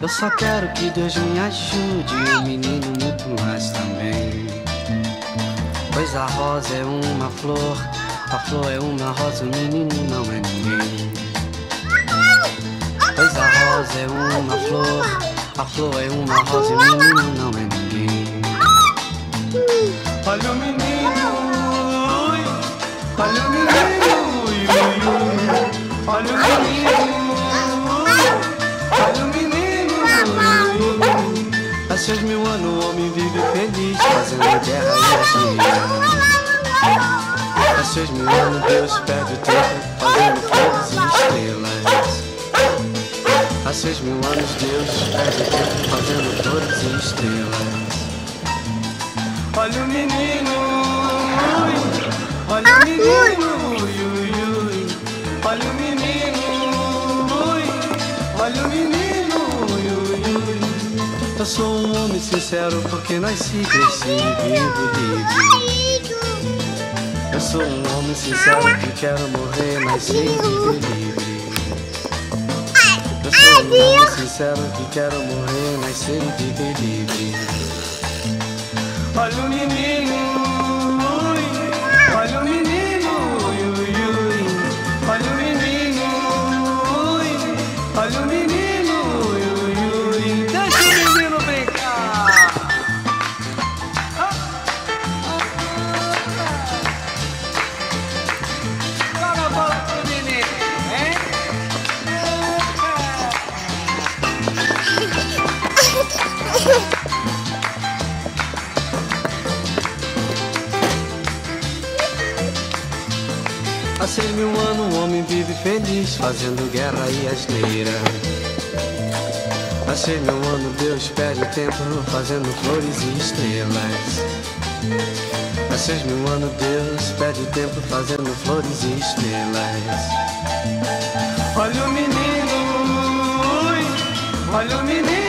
Eu só quero que Deus me ajude e o menino muito mais também. Pois a rosa é uma flor, a flor é uma rosa, o menino não é ninguém. Pois a rosa é uma flor, a flor é uma rosa, o menino não é ninguém. Olha o menino, olha o menino, olha o menino, olha o menino. Há 6.000 anos o homem vive feliz, fazendo guerra e agonia. Há 6.000 anos Deus perde o tempo, fazendo flores e estrelas. Há 6.000 anos Deus perde o tempo, fazendo flores e estrelas. Olha o menino, olha o menino, olha o menino, olha o menino. Eu sou um homem sincero porque nasci, cresci e vivo livre. Eu sou um homem sincero que quero morrer, nasci e viver livre. Eu sou um homem sincero que quero morrer, nascer e viver livre. Olha o menino, olha o menino, olha o menino, olha o menino. Há 6.000 anos o homem vive feliz, fazendo guerra e asneira. Há 6.000 anos Deus perde o tempo, fazendo flores e estrelas. Há 6.000 anos Deus perde o tempo, fazendo flores e estrelas. Olha o menino, olha o menino.